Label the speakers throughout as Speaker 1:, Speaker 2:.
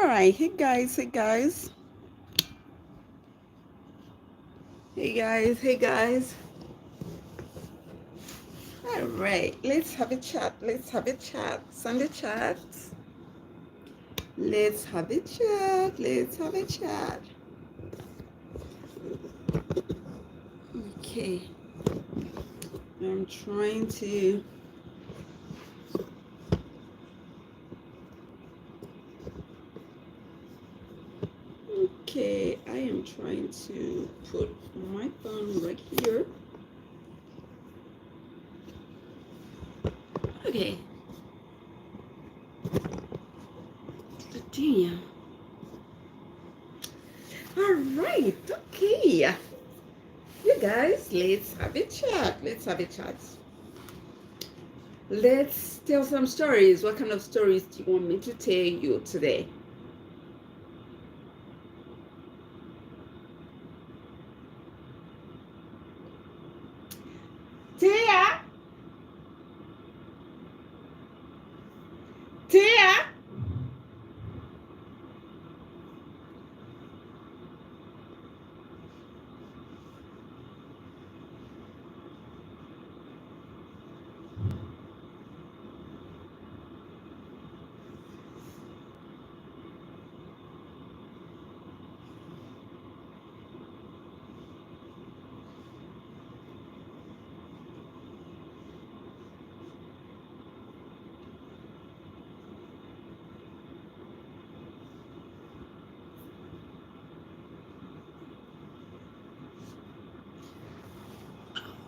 Speaker 1: All right, hey guys, hey guys, hey guys, hey guys. All right, let's have a chat. Let's have a chat. Sunday chat. Let's have a chat. Let's have a chat. Okay, I'm trying to. Okay, I am trying to put my phone right here. Okay. Damn. All right. Okay. You guys, let's have a chat. Let's have a chat. Let's tell some stories. What kind of stories do you want me to tell you today? Tia? Tia?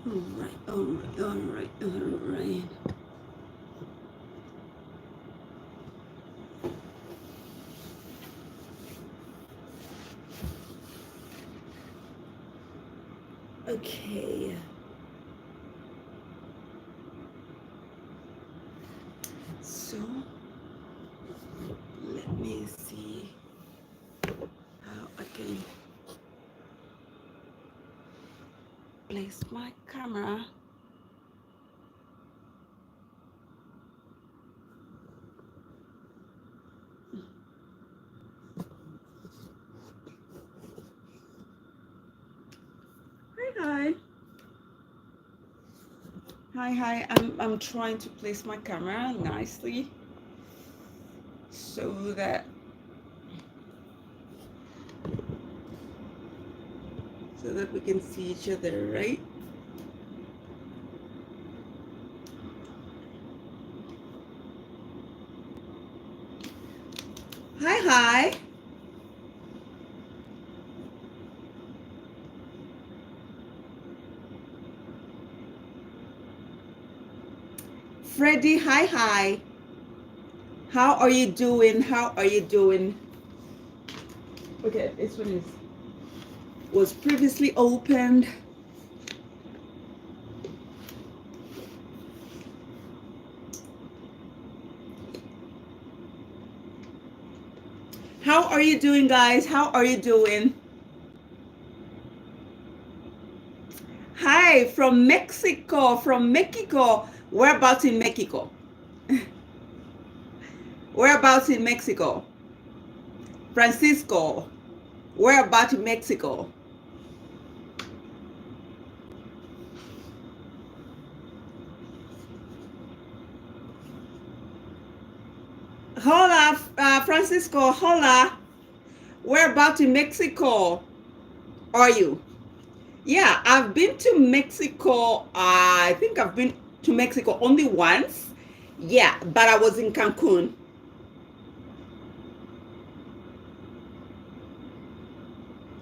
Speaker 1: All right, all right, all right, all right. Okay. So, let me see how I can place my camera. Hi, hi. Hi, hi. I'm trying to place my camera nicely so that we can see each other, right? Hi, hi. Freddie, hi, hi. How are you doing? How are you doing? Okay, this one was previously opened. How are you doing, guys? How are you doing? Hi, from Mexico, from Mexico. Whereabouts in Mexico? Whereabouts in Mexico? Francisco. Whereabouts in Mexico? Hola, Francisco. Hola. Whereabouts in Mexico are you? Yeah, I've been to Mexico. I think I've been to Mexico only once. Yeah, but I was in Cancun.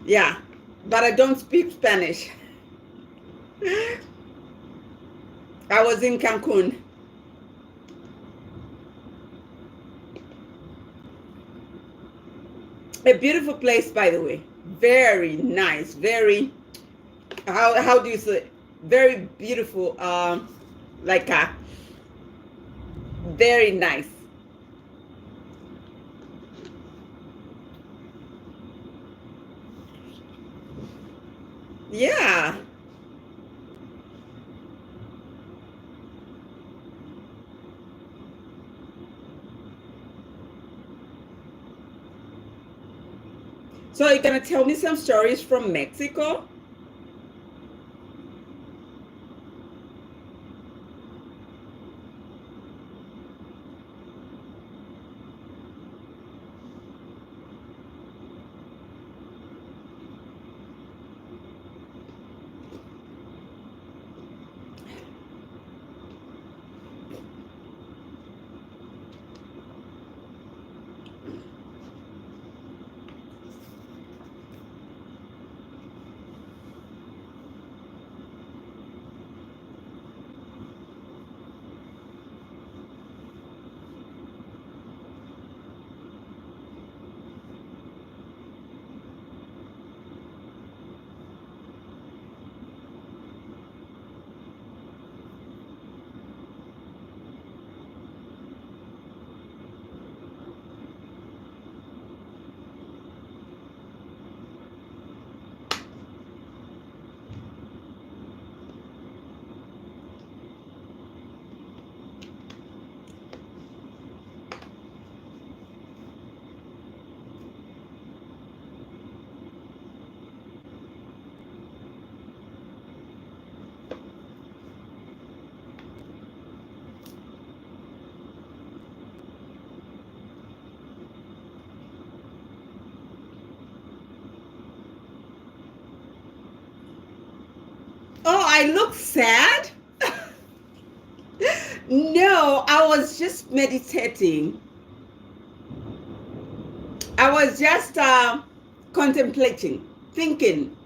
Speaker 1: Yeah, but I don't speak Spanish. I was in Cancun. A beautiful place, by the way. Very nice. Very, how do you say it? Very beautiful. Like very nice. Yeah. So you're gonna tell me some stories from Mexico? Oh, I look sad? No, I was just meditating. I was just contemplating, thinking.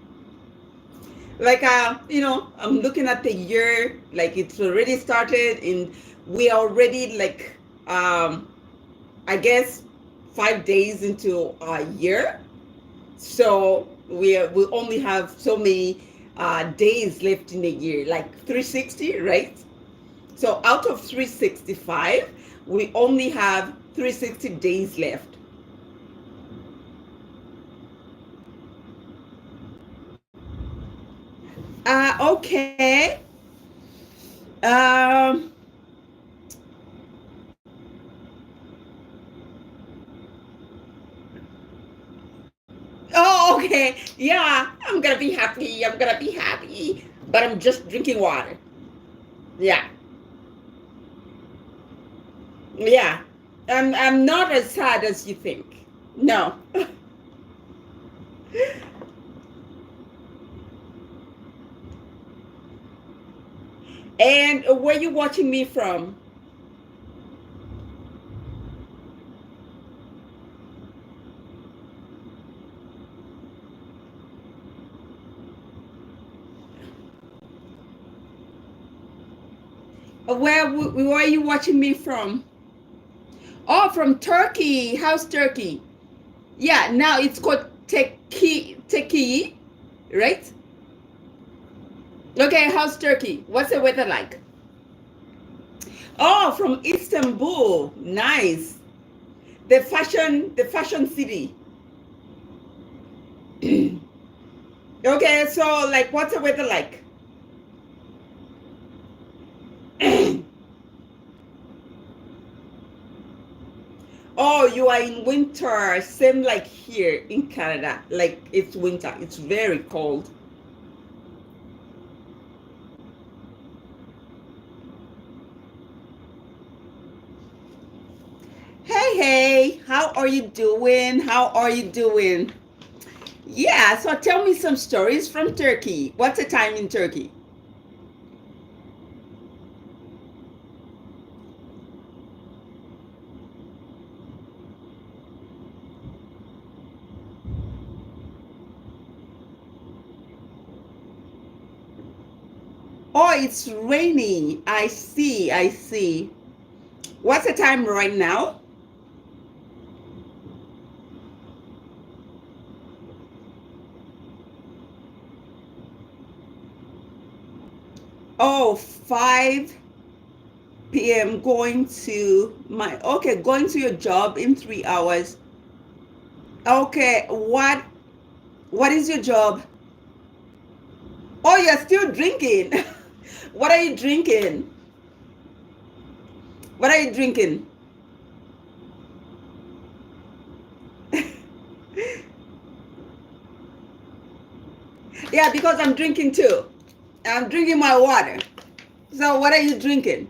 Speaker 1: Like, I'm looking at the year, like it's already started, and we are already like, I guess, 5 days into a year. So we only have so many days left in a year, like 360, right? So out of 365, we only have 360 days left. Okay. Um, oh, okay. Yeah, I'm gonna be happy. I'm gonna be happy. But I'm just drinking water. Yeah. Yeah. I'm not as sad as you think. No. And where you watching me from? Where are you watching me from? Oh, from Turkey. How's Turkey? Yeah, now it's called Teki, right? Okay, how's Turkey? What's the weather like? Oh, from Istanbul. Nice. The fashion city. Okay, so like what's the weather like? Oh, you are in winter, same like here in Canada. Like it's winter. It's very cold. Hey, hey, how are you doing? How are you doing? Yeah, so tell me some stories from Turkey. What's the time in Turkey? Oh, it's raining. I see, I see. What's the time right now? Oh, 5 p.m. Going to your job in 3 hours. Okay, what is your job? Oh, you're still drinking. What are you drinking? What are you drinking? Yeah, because I'm drinking too. I'm drinking my water. So what are you drinking?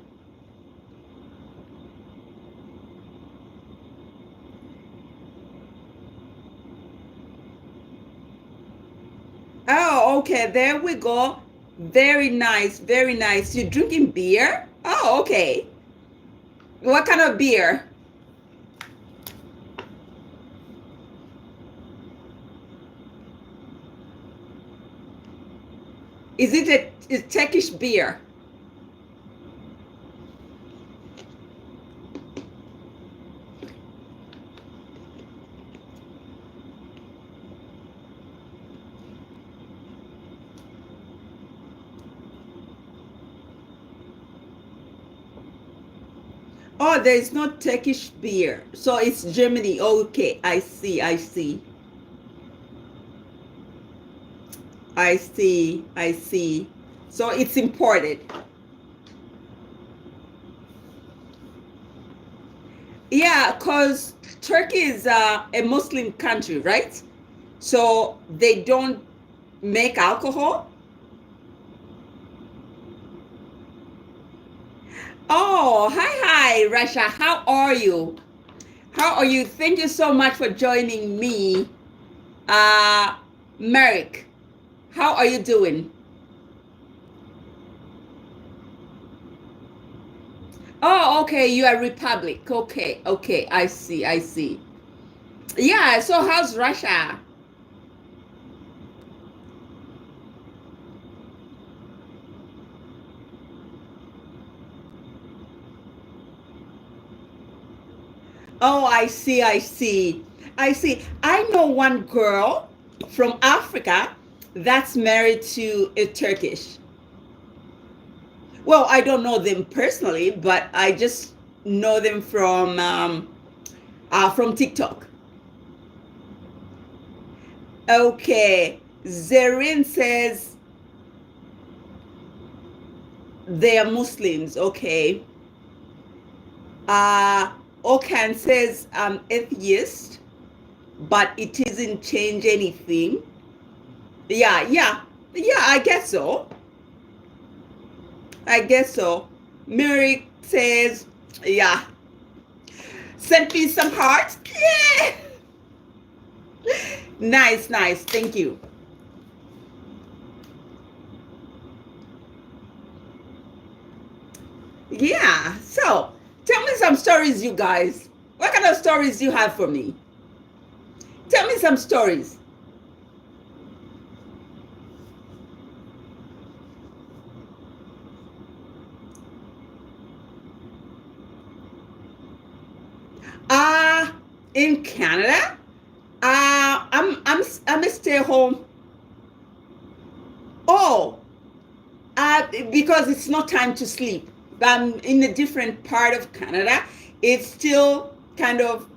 Speaker 1: Oh, okay. There we go. Very nice. Very nice. You're drinking beer? Oh, okay. What kind of beer? Is it a Turkish beer? Oh, there is no Turkish beer. So it's Germany. Okay, I see. I see. I see. I see. So it's imported. Yeah, because Turkey is a Muslim country, right? So they don't make alcohol. Oh, hi, Russia. How are you? How are you? Thank you so much for joining me. Uh, Merrick, how are you doing? Oh, okay. You are Republic. Okay, okay. I see. I see. Yeah. So how's Russia? Oh, I see. I see. I see. I know one girl from Africa that's married to a Turkish. Well, I don't know them personally, but I just know them from TikTok. Okay. Zerin says they are Muslims. Okay. Uh, Okan says I'm atheist, but it doesn't change anything. Yeah, yeah, yeah, I guess so. I guess so. Mary says, yeah, send me some hearts. Yeah. Nice, nice. Thank you. Yeah. So tell me some stories, you guys. What kind of stories do you have for me? Tell me some stories. Uh in Canada, I'm a stay home. Oh, because it's not time to sleep. I'm in a different part of Canada. It's still kind of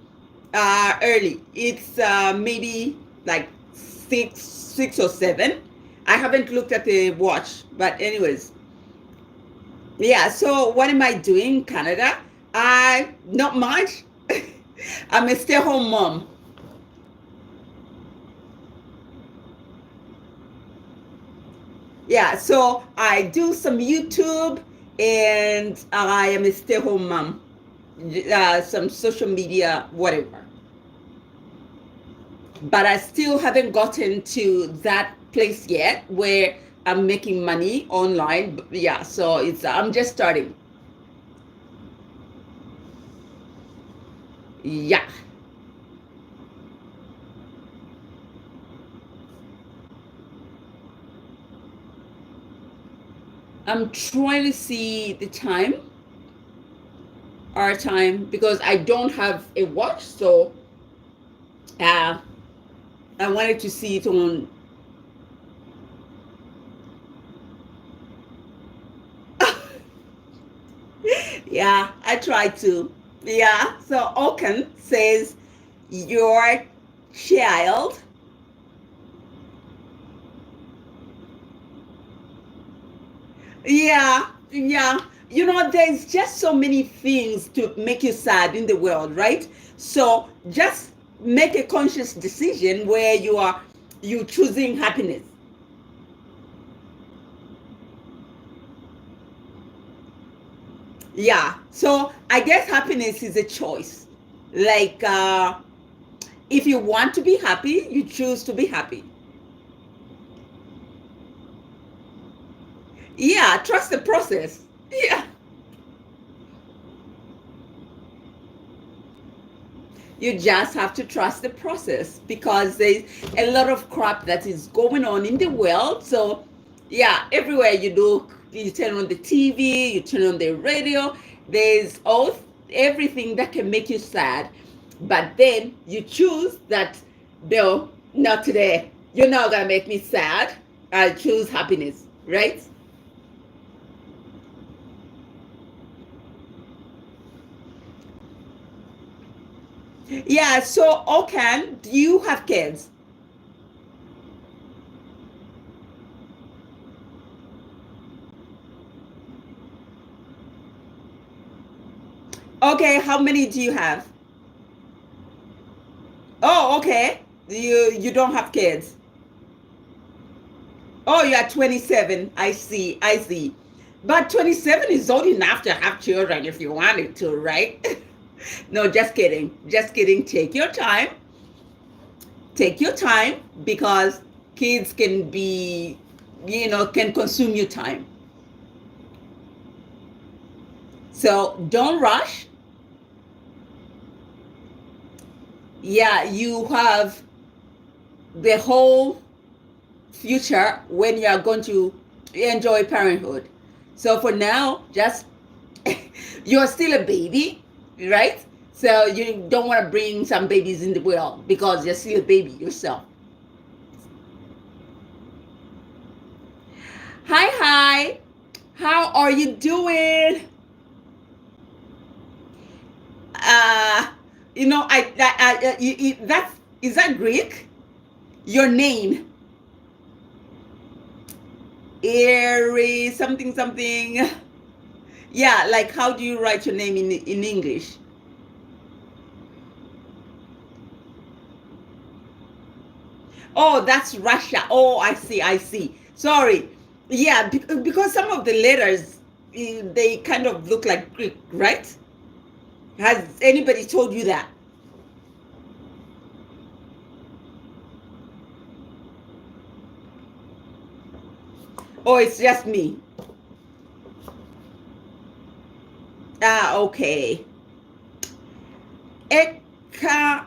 Speaker 1: early. It's maybe like six or seven. I haven't looked at the watch, but anyways, yeah. So what am I doing in Canada? I not much. I'm a stay-home mom. Yeah, so I do some YouTube and I am a stay-home mom. Some social media, whatever. But I still haven't gotten to that place yet where I'm making money online. Yeah, so it's I'm just starting. Yeah, I'm trying to see the time, our time, because I don't have a watch, so uh, I wanted to see it on. Yeah, I try to. Yeah, so Okan says your child. Yeah, yeah. You know, there's just so many things to make you sad in the world, right? So just make a conscious decision where you choosing happiness. Yeah. So I guess happiness is a choice. Like, if you want to be happy, you choose to be happy. Yeah, trust the process. Yeah. You just have to trust the process because there's a lot of crap that is going on in the world. So, yeah, everywhere you look, you turn on the TV, you turn on the radio, there's all everything that can make you sad. But then you choose that, no, not today. You're not gonna make me sad. I choose happiness, right? Yeah. So, Okan, do you have kids? Okay. How many do you have? Oh, okay. You don't have kids. Oh, you are 27. I see. I see. But 27 is old enough to have children if you wanted to, right? No, just kidding. Just kidding. Take your time. Take your time because kids can be, can consume your time. So don't rush. Yeah, you have the whole future when you are going to enjoy parenthood. So for now, just you're still a baby, right? So you don't want to bring some babies in the world because you're still a baby yourself. Hi, hi. How are you doing? Uh, that's is that Greek? Your name, Aries, something something. Yeah, like how do you write your name in English? Oh, that's Russia. Oh, I see. I see. Sorry. Yeah, because some of the letters they kind of look like Greek, right? Has anybody told you that? Oh, it's just me. Ah, okay. Eka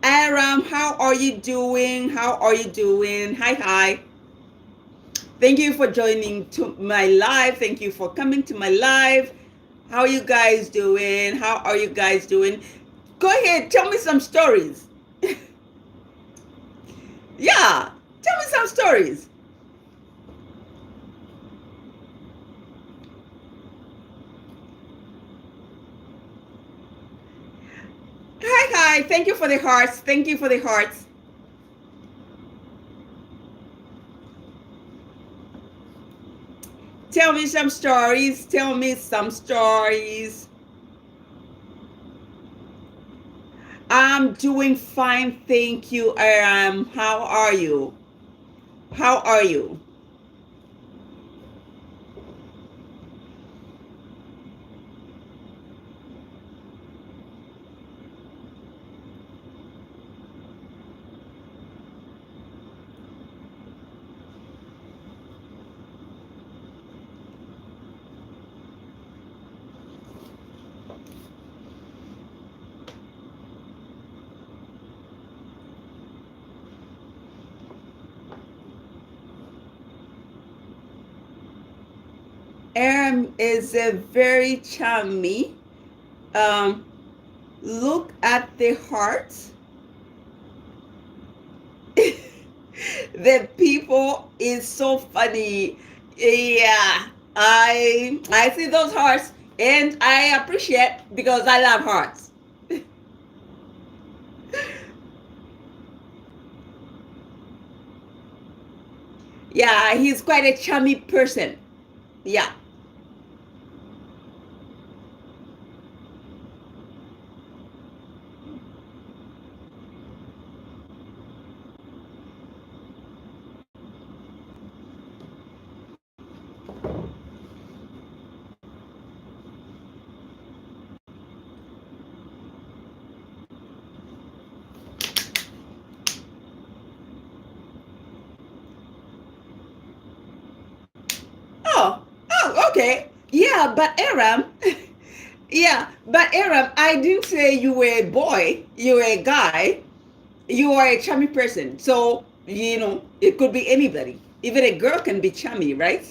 Speaker 1: Aram, how are you doing? How are you doing? Hi, hi. Thank you for joining to my live. Thank you for coming to my live. How are you guys doing? How are you guys doing? Go ahead, tell me some stories. Yeah, tell me some stories. Hi, hi. Thank you for the hearts. Thank you for the hearts. Tell me some stories. Tell me some stories. I'm doing fine. Thank you. How are you? How are you? Aram is a very charming. Um, Look at the heart. The people is so funny. Yeah, I see those hearts and I appreciate because I love hearts. Yeah, he's quite a charming person. Yeah. Okay. Yeah, but Aram, yeah, but Aram, I didn't say you were a boy, you were a guy, you are a chummy person. So, it could be anybody. Even a girl can be chummy, right?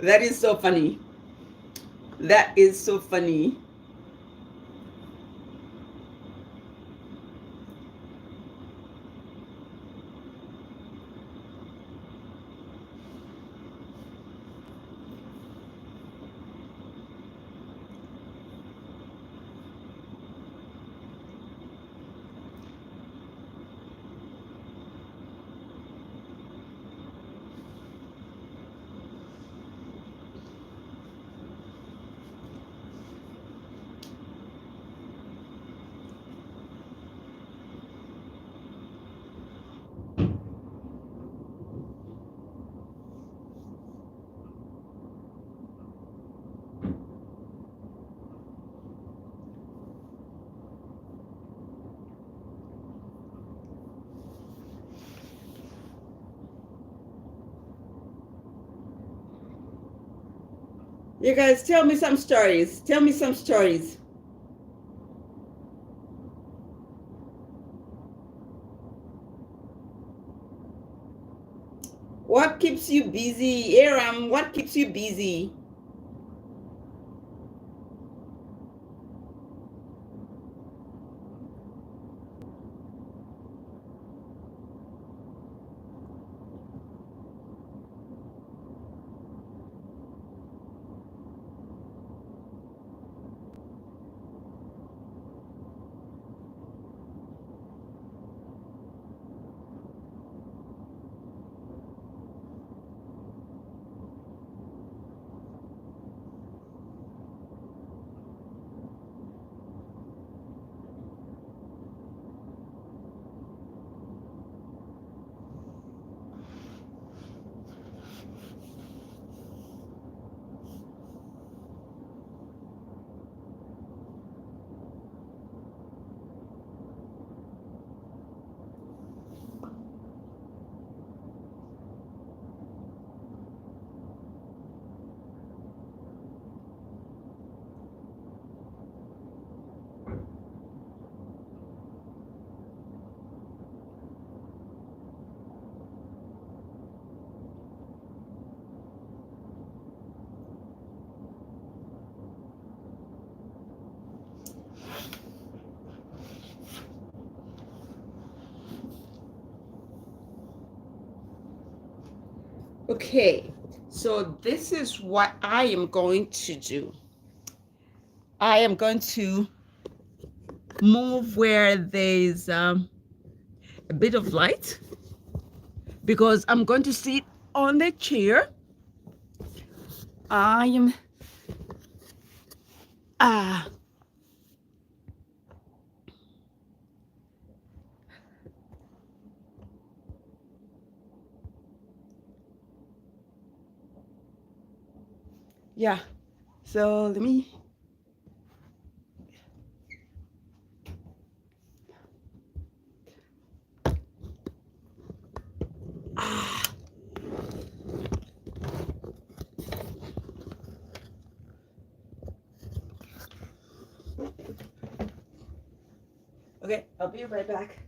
Speaker 1: That is so funny. That is so funny. You guys, tell me some stories. Tell me some stories. What keeps you busy? Aram, what keeps you busy? Okay, so this is what I am going to do. I am going to move where there's a bit of light because I'm going to sit on the chair. I am, ah, yeah. So let me, ah, okay, I'll be right back.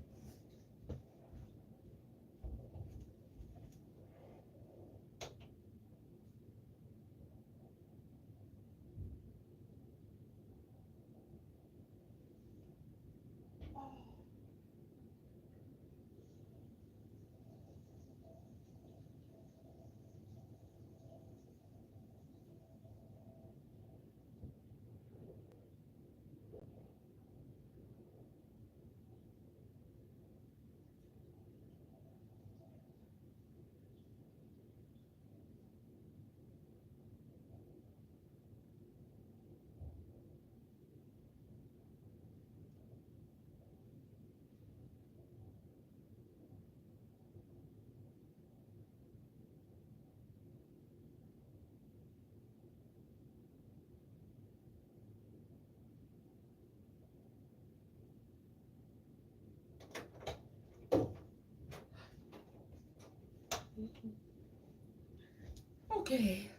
Speaker 1: Okay.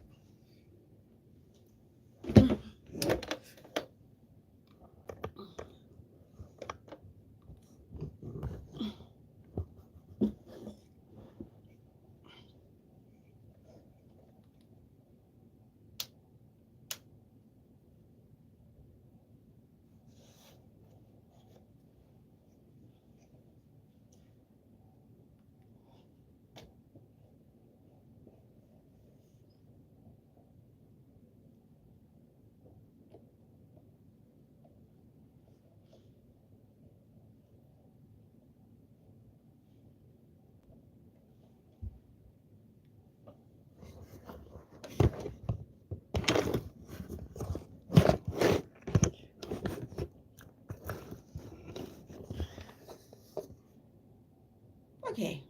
Speaker 1: Okay.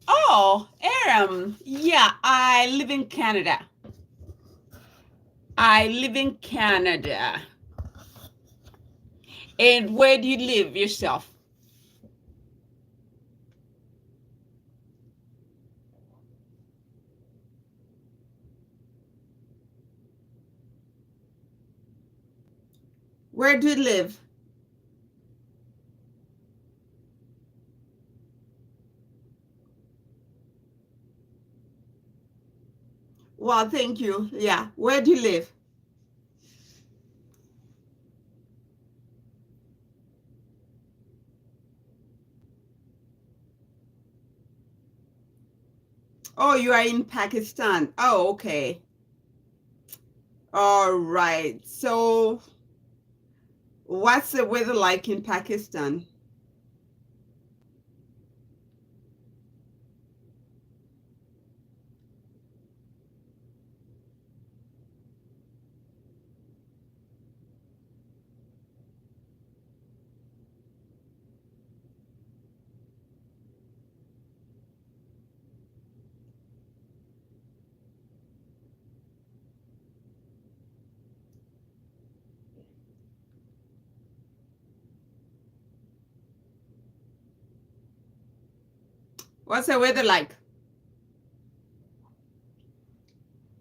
Speaker 1: Oh, Aram. Yeah, I live in Canada. I live in Canada. And where do you live yourself? Where do you live? Well, thank you. Yeah. Where do you live? Oh, you are in Pakistan. Oh, okay. All right. So, what's the weather like in Pakistan? What's the weather like?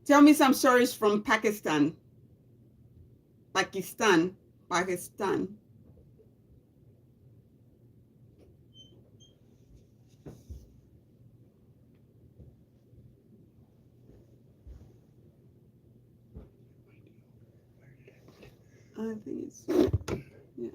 Speaker 1: Tell me some stories from Pakistan. Pakistan. Pakistan. I think it's, yeah.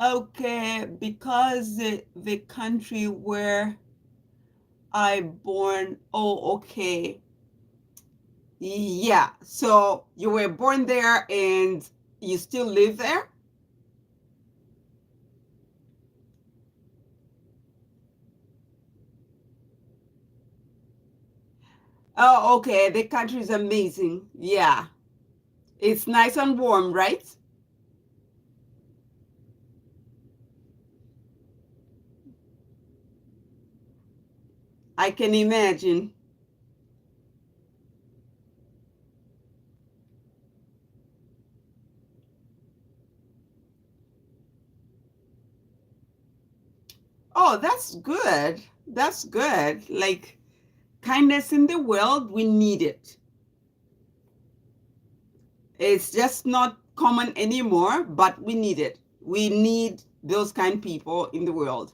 Speaker 1: Okay, because the country where I born. Oh, okay. Yeah. So you were born there and you still live there? Oh, okay. The country is amazing. Yeah. It's nice and warm, right? I can imagine. Oh, that's good. That's good. Like kindness in the world, we need it. It's just not common anymore, but we need it. We need those kind of people in the world.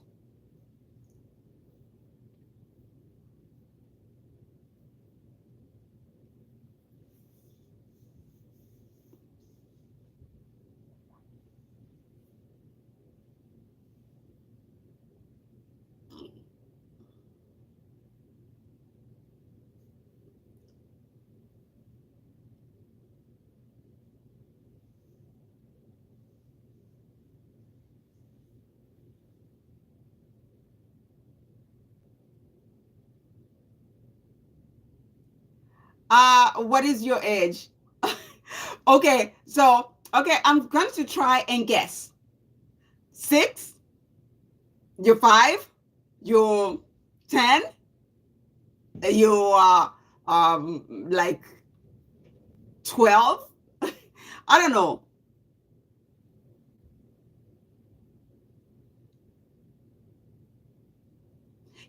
Speaker 1: What is your age? Okay, so okay, I'm going to try and guess. Six? You're five? You're 10? You are like 12? I don't know.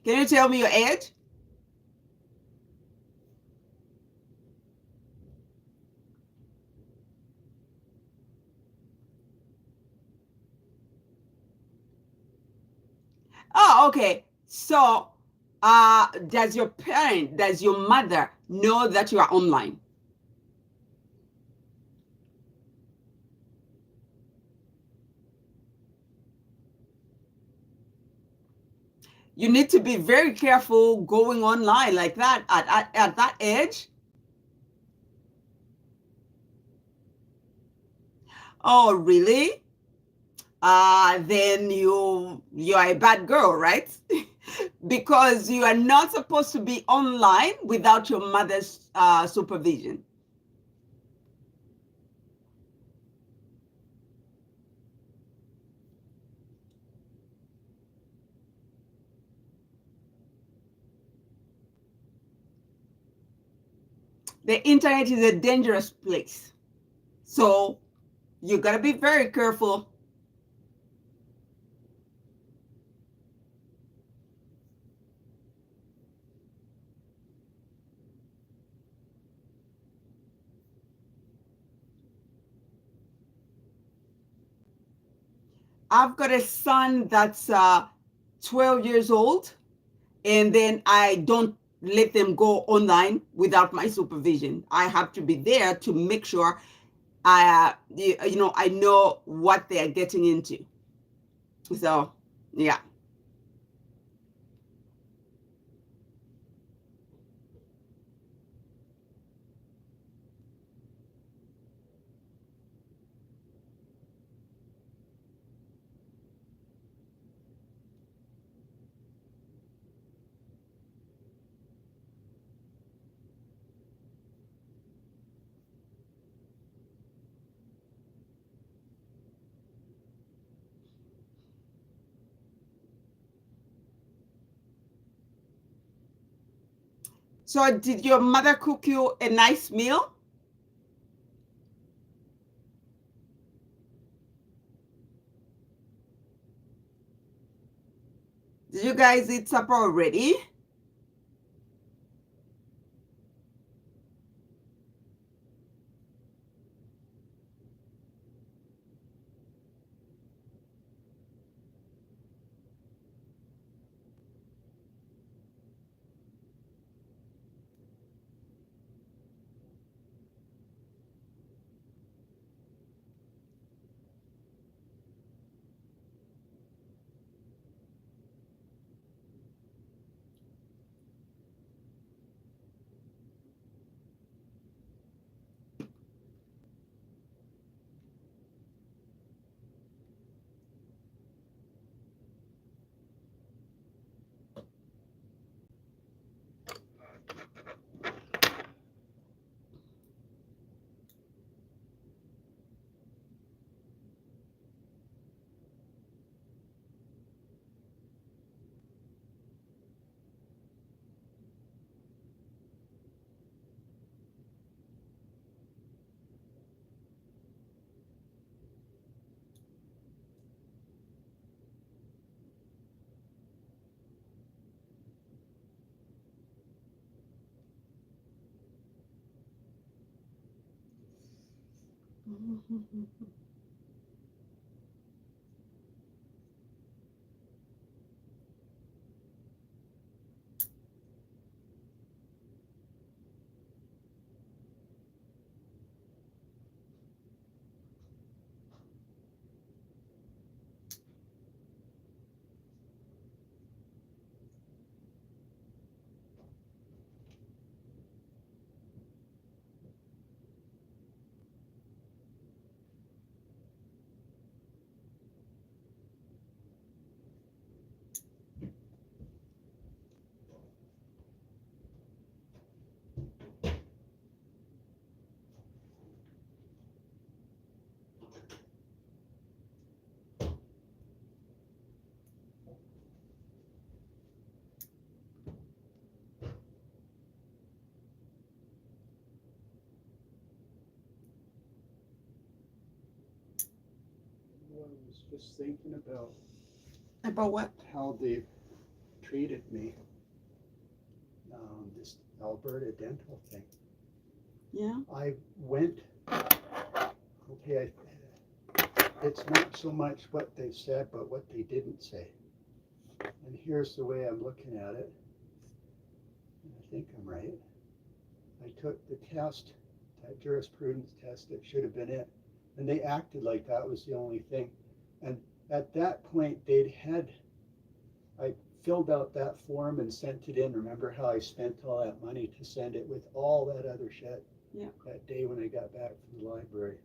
Speaker 1: Can you tell me your age? Oh, okay. So, does your mother know that you are online? You need to be very careful going online like that at that age. Oh, really? Then you are a bad girl, right? Because you are not supposed to be online without your mother's supervision. The internet is a dangerous place, so you gotta be very careful. I've got a son that's 12 years old, and then I don't let them go online without my supervision. I have to be there to make sure I know what they are getting into. So, yeah. So, did your mother cook you a nice meal? Did you guys eat supper already?
Speaker 2: I was just thinking
Speaker 1: About what?
Speaker 2: how they treated me, this Alberta dental thing.
Speaker 1: Yeah.
Speaker 2: I went, okay, it's not so much what they said, but what they didn't say. And here's the way I'm looking at it, and I think I'm right. I took the test, that jurisprudence test that should have been it, and they acted like that was the only thing. And at that point, I filled out that form and sent it in. Remember how I spent all that money to send it with all that other shit?
Speaker 1: Yeah.
Speaker 2: That day when I got back from the library.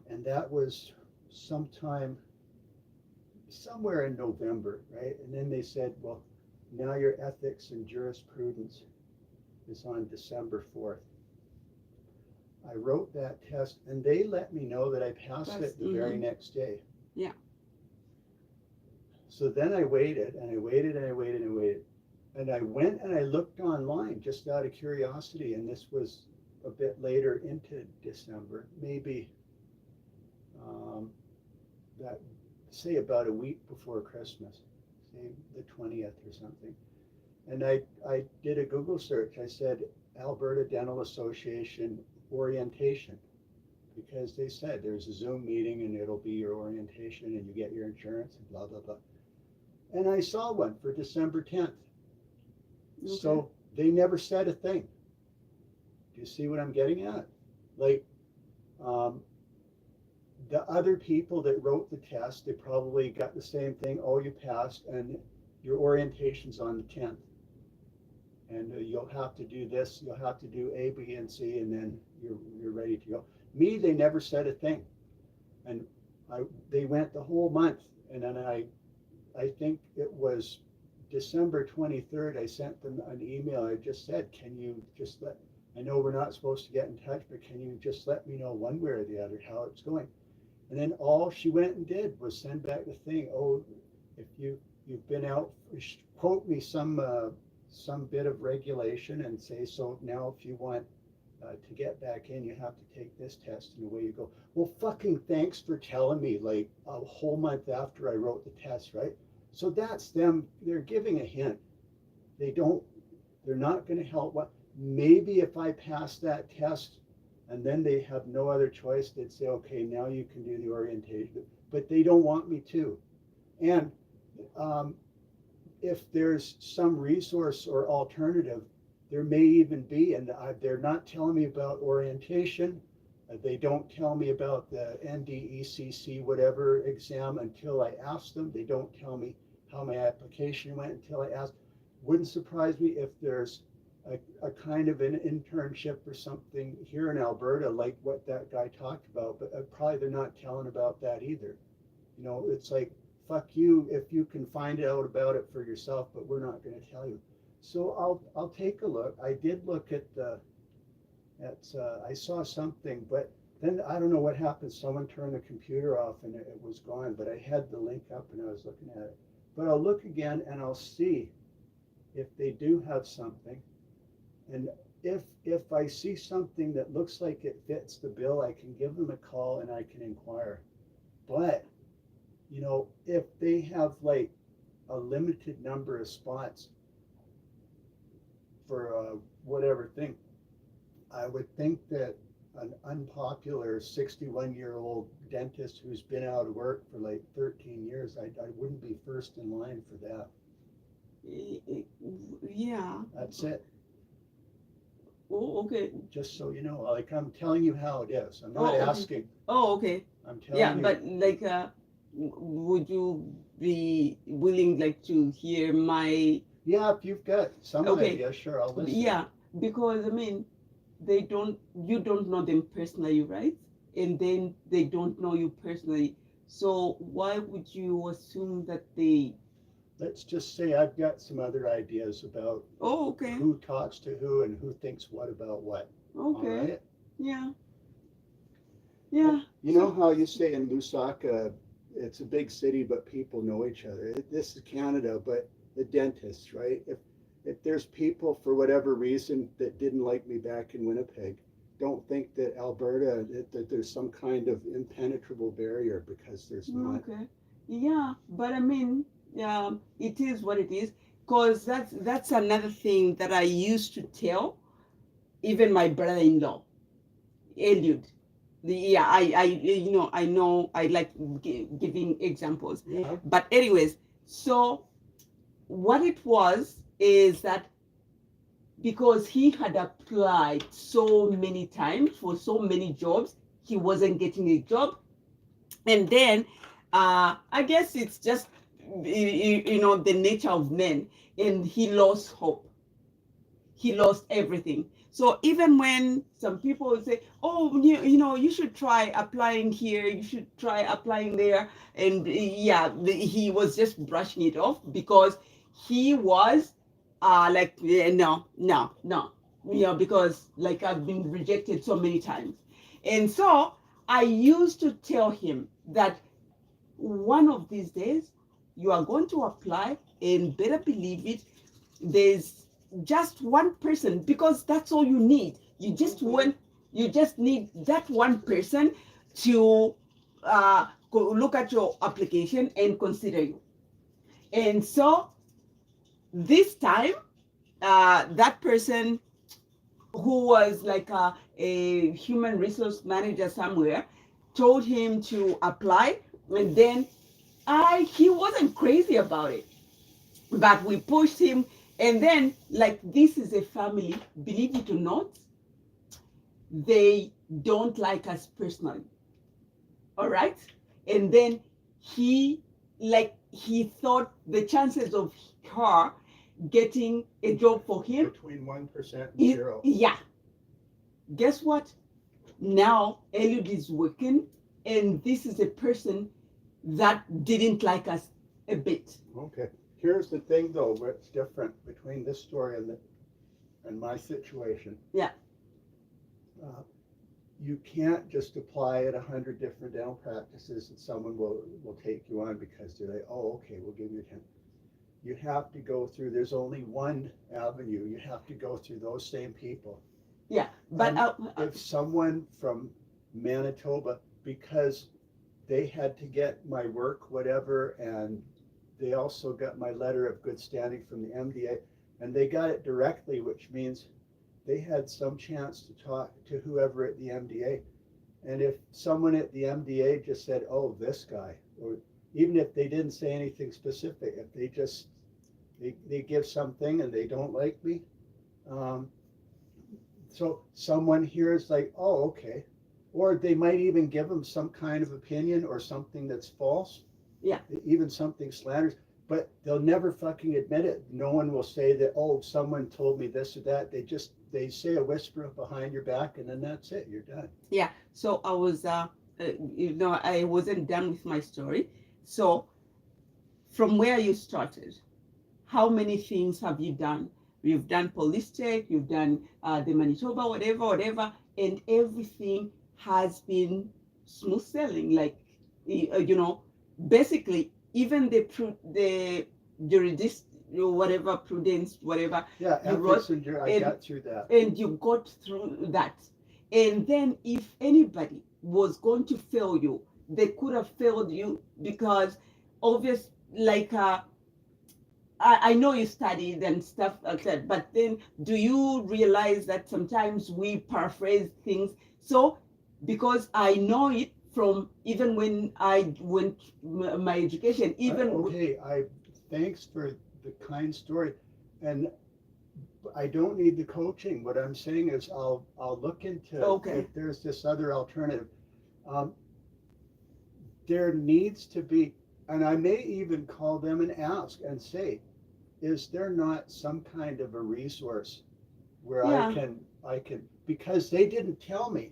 Speaker 2: And that was sometime, somewhere in November, right? And then they said, well, now your ethics and jurisprudence is on December 4th. I wrote that test and they let me know that I passed it the very next day.
Speaker 1: Yeah.
Speaker 2: So then I waited and I waited and I waited and I waited. And I went and I looked online just out of curiosity, and this was a bit later into December, maybe that, say about a week before Christmas, say the 20th or something. And I did a Google search. I said Alberta Dental Association orientation, because they said there's a Zoom meeting and it'll be your orientation and you get your insurance and blah, blah, blah. And I saw one for December 10th. Okay. So they never said a thing. Do you see what I'm getting at? Like, the other people that wrote the test, they probably got the same thing. Oh, you passed, and your orientation's on the 10th. And you'll have to do this, you'll have to do A, B, and C, and then you're ready to go. Me, they never said a thing. And they went the whole month, and then I think it was December 23rd, I sent them an email. I just said, can you just I know we're not supposed to get in touch, but can you just let me know one way or the other how it's going? And then all she went and did was send back the thing. Oh, if you've been out, quote me some bit of regulation and say, so now if you want to get back in, you have to take this test, and away you go. Well, fucking thanks for telling me, like a whole month after I wrote the test, right? So that's them. They're giving a hint. They don't. They're not going to help. What? Maybe if I pass that test, and then they have no other choice, they'd say, okay, now you can do the orientation. But they don't want me to. And if there's some resource or alternative, there may even be, and they're not telling me about orientation. They don't tell me about the NDECC whatever exam until I ask them. They don't tell me how my application went until I ask. Wouldn't surprise me if there's a kind of an internship or something here in Alberta, like what that guy talked about, but probably they're not telling about that either. You know, it's like, fuck you if you can find out about it for yourself, but we're not going to tell you. So I'll take a look. I did look at I saw something, but then I don't know what happened. Someone turned the computer off and it was gone, but I had the link up and I was looking at it. But I'll look again and I'll see if they do have something. And if I see something that looks like it fits the bill, I can give them a call and I can inquire. But, you know, if they have like a limited number of spots for whatever thing, I would think that an unpopular 61-year-old dentist who's been out of work for like 13 years, I wouldn't be first in line for that.
Speaker 1: Yeah.
Speaker 2: That's it.
Speaker 1: Oh, okay.
Speaker 2: Just so you know, like I'm telling you how it is. I'm not
Speaker 1: Oh, okay.
Speaker 2: asking.
Speaker 1: Oh, okay.
Speaker 2: I'm telling
Speaker 1: Yeah,
Speaker 2: you.
Speaker 1: but like, would you be willing like to hear my?
Speaker 2: Yeah, if you've got some
Speaker 1: Okay.
Speaker 2: idea, sure, I'll listen.
Speaker 1: Yeah, because I mean, you don't know them personally, right? And then they don't know you personally. So why would you assume that they?
Speaker 2: Let's just say I've got some other ideas about
Speaker 1: Oh, okay.
Speaker 2: who talks to who and who thinks what about what. All
Speaker 1: Okay.
Speaker 2: right?
Speaker 1: Yeah. Yeah.
Speaker 2: You know how you say in Lusaka, it's a big city, but people know each other. This is Canada, but the dentists, right? If there's people for whatever reason that didn't like me back in Winnipeg, don't think that Alberta, that there's some kind of impenetrable barrier, because there's not.
Speaker 1: Okay. Yeah, but I mean, it is what it is. Cause that's another thing that I used to tell even my brother-in-law, Eliud. Yeah, I know I like giving examples.
Speaker 2: Yeah.
Speaker 1: But anyways, so what it was is that because he had applied so many times for so many jobs, he wasn't getting a job. And then I guess it's just, the nature of men, and he lost hope. He lost everything. So even when some people say, oh, you should try applying here, you should try applying there. And he was just brushing it off because he was like, no, because like I've been rejected so many times. And so I used to tell him that one of these days you are going to apply, and better believe it, there's just one person, because that's all you need. You just need that one person to look at your application and consider you. And so this time, that person, who was like a human resource manager somewhere, told him to apply, and then he wasn't crazy about it, but we pushed him. And then, like, this is a family, believe it or not, they don't like us personally. All right? And then he thought the chances of her getting a job for him
Speaker 2: between 1% and 0.
Speaker 1: Yeah. Guess what? Now Eliud is working, and this is a person that didn't like us a bit.
Speaker 2: Okay. Here's the thing, though, where it's different between this story and my situation.
Speaker 1: Yeah.
Speaker 2: You can't just apply at 100 different dental practices and someone will take you on because they're like, oh, okay, we'll give you 10. You have to go through, there's only one avenue. You have to go through those same people.
Speaker 1: Yeah, but
Speaker 2: if someone from Manitoba, because they had to get my work, whatever, and they also got my letter of good standing from the MDA, and they got it directly, which means they had some chance to talk to whoever at the MDA. And if someone at the MDA just said, oh, this guy, or even if they didn't say anything specific, if they just, they give something and they don't like me, so someone here is like, oh, okay. Or they might even give them some kind of opinion or something that's false.
Speaker 1: Yeah.
Speaker 2: Even something slanders, but they'll never fucking admit it. No one will say that, oh, someone told me this or that. They say a whisper behind your back and then that's it. You're done.
Speaker 1: Yeah. So I was, I wasn't done with my story. So from where you started, how many things have you done? You've done Police Tech, you've done the Manitoba, whatever, and everything has been smooth sailing. Like, basically, even the whatever prudence, whatever.
Speaker 2: Yeah,
Speaker 1: you wrote,
Speaker 2: I got through that.
Speaker 1: And you got through that. And then if anybody was going to fail you, they could have failed you because obvious, like, I know you studied and stuff like that, but then do you realize that sometimes we paraphrase things? So, because I know it from even when I went my education, even
Speaker 2: okay, thanks for the kind story, and I don't need the coaching. What I'm saying is I'll look into if there's this other alternative. There needs to be, and I may even call them and ask and say, is there not some kind of a resource where I can, because they didn't tell me.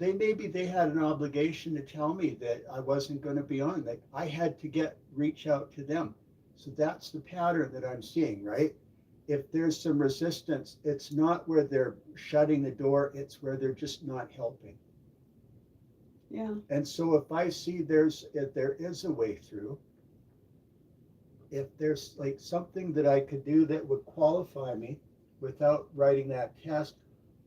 Speaker 2: Maybe they had an obligation to tell me that I wasn't going to be on, that I had to reach out to them. So that's the pattern that I'm seeing, right? If there's some resistance, it's not where they're shutting the door, it's where they're just not helping.
Speaker 1: Yeah.
Speaker 2: And so if I see if there is a way through, if there's like something that I could do that would qualify me without writing that test,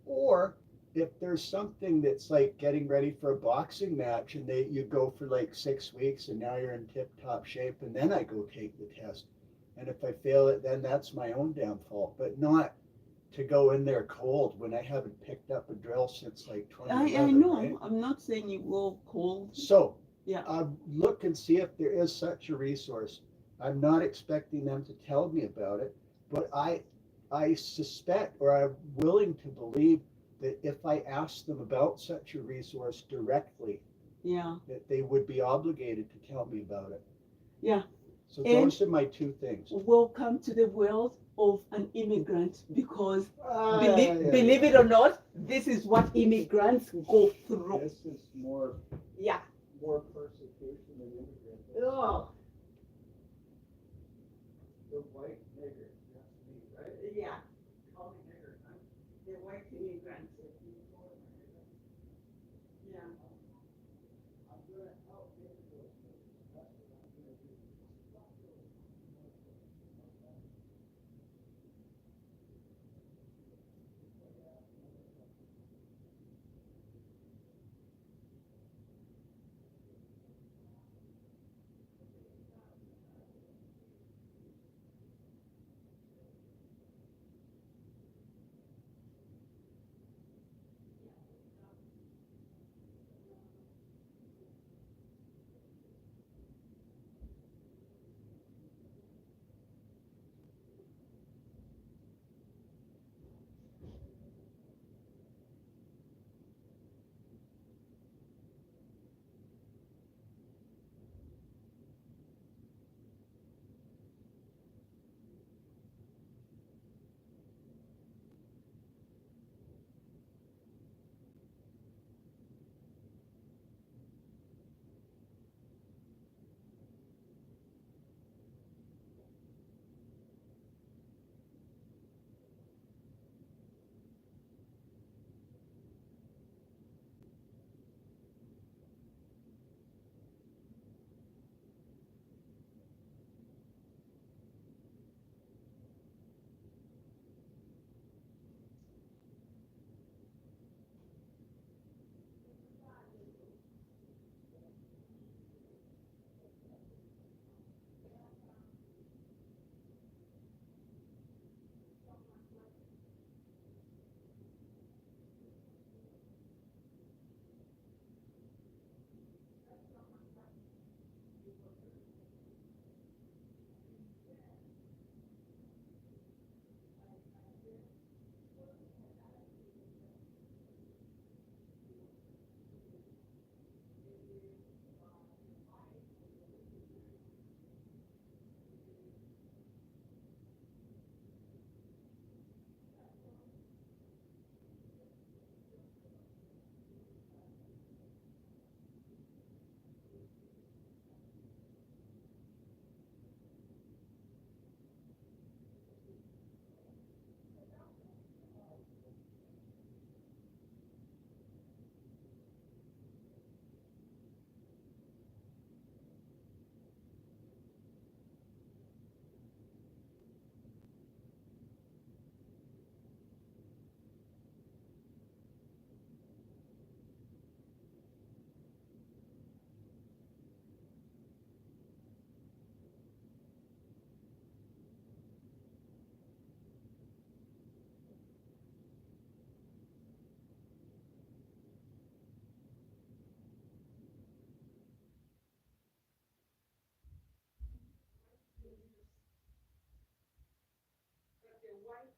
Speaker 2: or if there's something that's like getting ready for a boxing match and you go for like 6 weeks and now you're in tip-top shape, and then I go take the test. And if I fail it, then that's my own damn fault, but not to go in there cold when I haven't picked up a drill since like 2011.
Speaker 1: I know,
Speaker 2: right?
Speaker 1: I'm not saying you go cold.
Speaker 2: So
Speaker 1: yeah,
Speaker 2: look and see if there is such a resource. I'm not expecting them to tell me about it, but I suspect, or I'm willing to believe, that if I asked them about such a resource directly, that they would be obligated to tell me about it.
Speaker 1: Yeah.
Speaker 2: So those are my two things.
Speaker 1: Welcome to the world of an immigrant, because believe it or not, this is what immigrants go through.
Speaker 2: This is more persecution than immigrants.
Speaker 1: Oh.
Speaker 2: The white nigger, that's me, right?
Speaker 1: Yeah. Call me nigger. The white immigrants. Yeah.
Speaker 2: I'm gonna help immigrants. That's what I'm gonna do.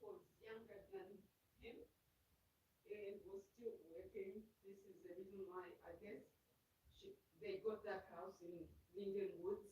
Speaker 1: was younger than him and was still working. This is the reason why I guess they got that house in Linden Woods.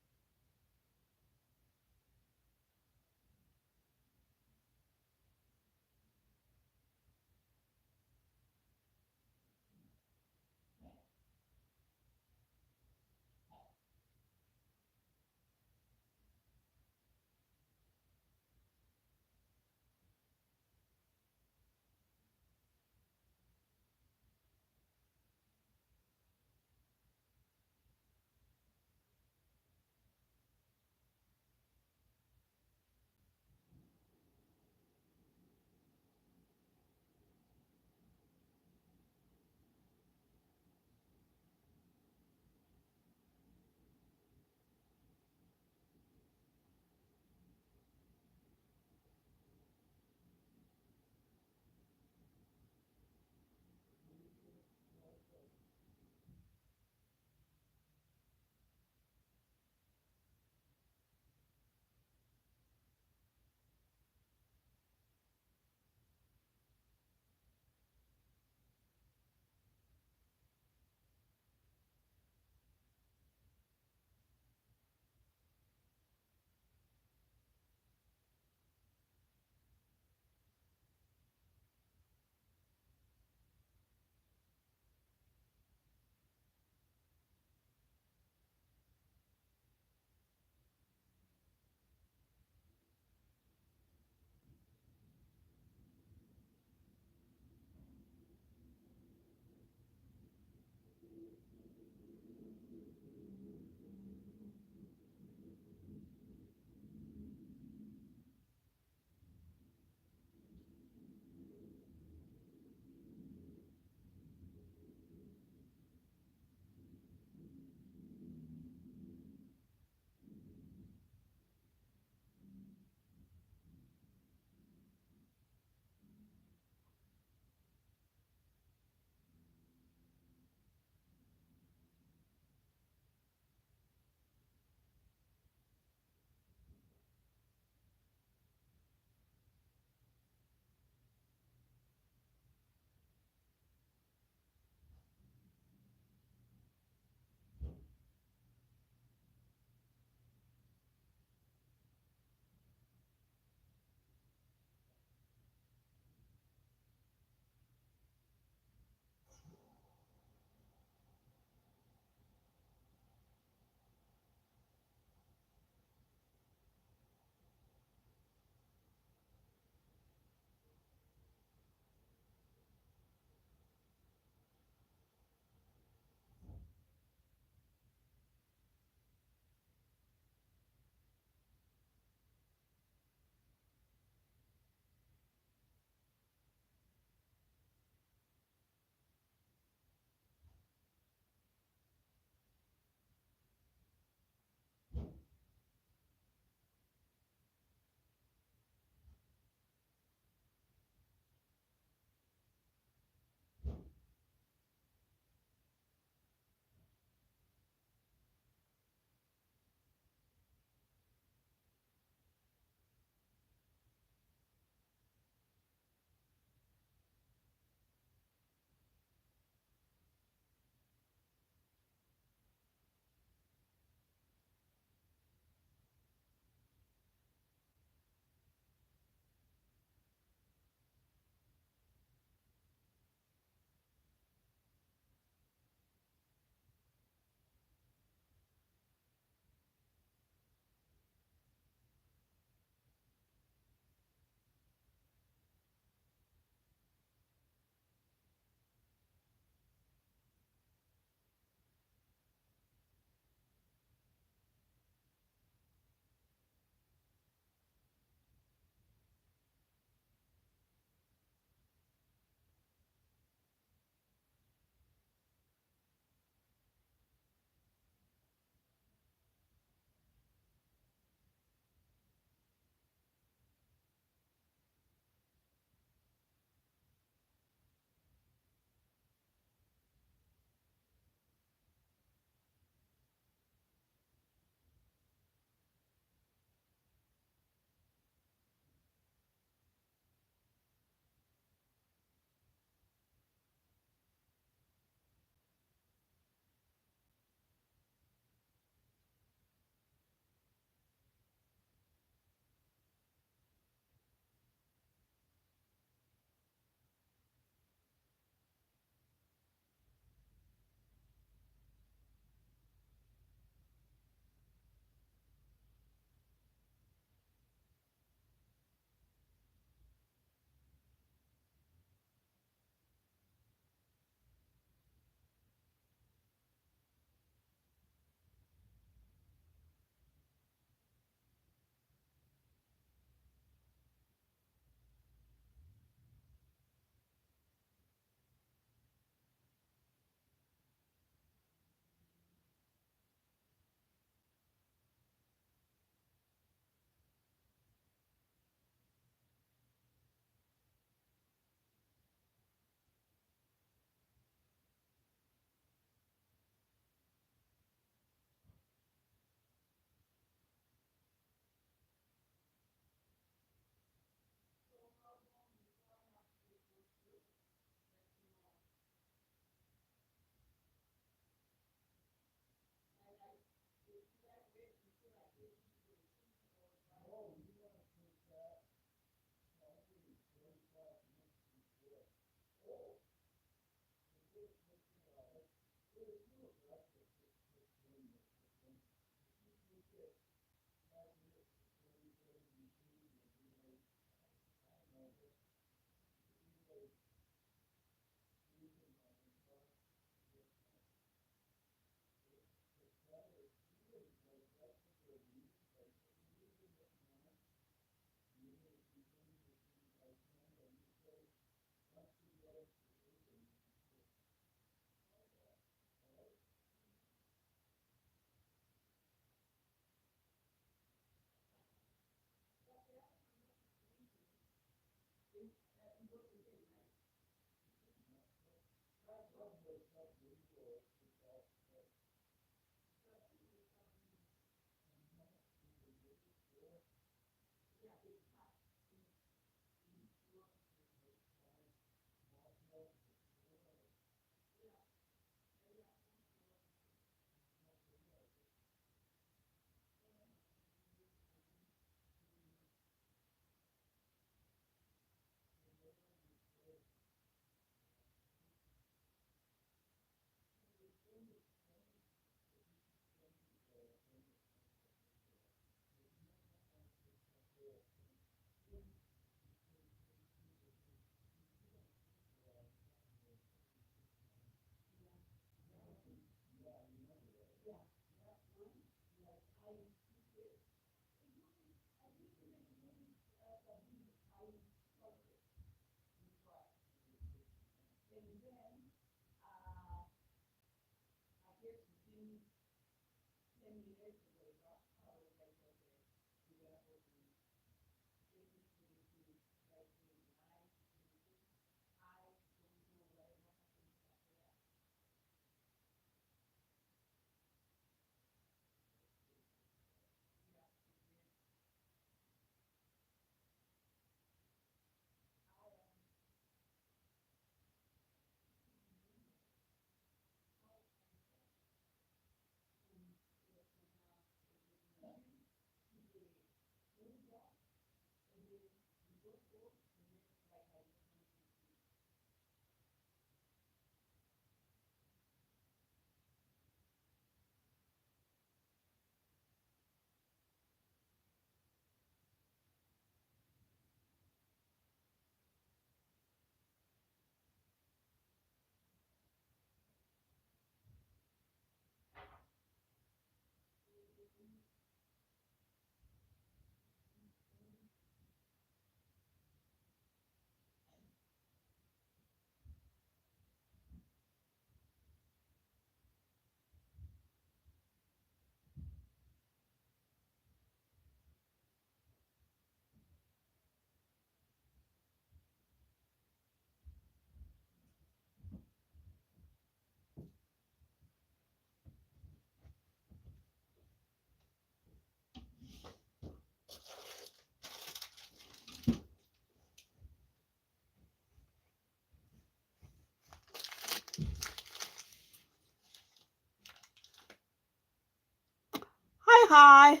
Speaker 1: Hi.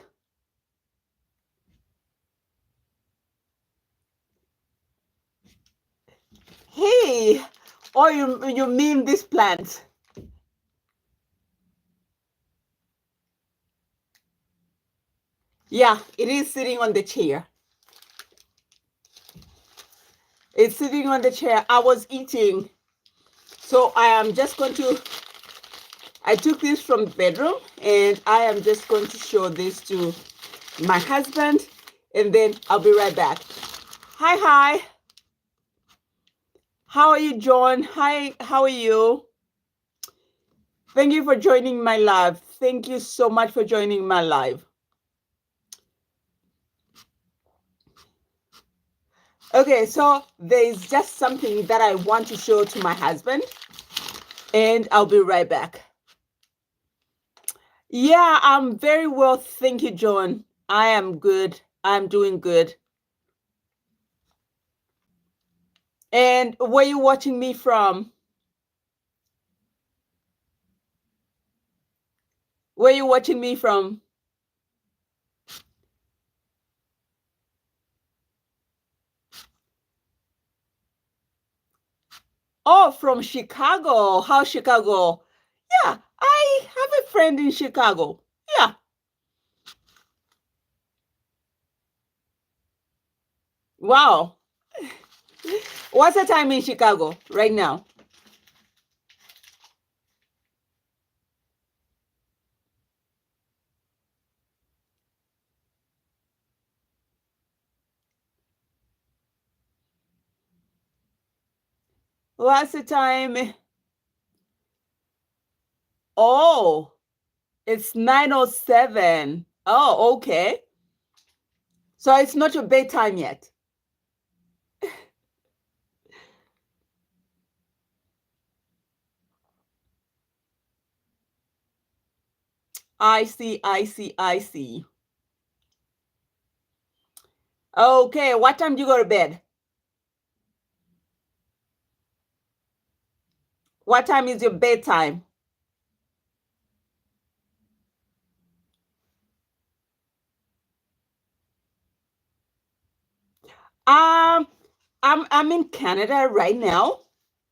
Speaker 1: Hey, or you mean this plant? Yeah, it is sitting on the chair. It's sitting on the chair. I was eating, so I am just going to. I took this from the bedroom, and I am just going to show this to my husband, and then I'll be right back. Hi, hi. How are you, John? Hi, how are you? Thank you for joining my live. Thank you so much for joining my live. Okay, so there's just something that I want to show to my husband, and I'll be right back. Yeah, I'm very well. Thank you, John. I am good. I'm doing good. And where are you watching me from? Where are you watching me from? Oh, from Chicago. How's Chicago? Yeah, I have a friend in Chicago. Yeah. Wow. What's the time in Chicago right now? What's the time? Oh, it's 9:07. Oh, okay. So it's not your bedtime yet. I see, I see, I see. Okay, what time do you go to bed? What time is your bedtime? Um, I'm in Canada right now.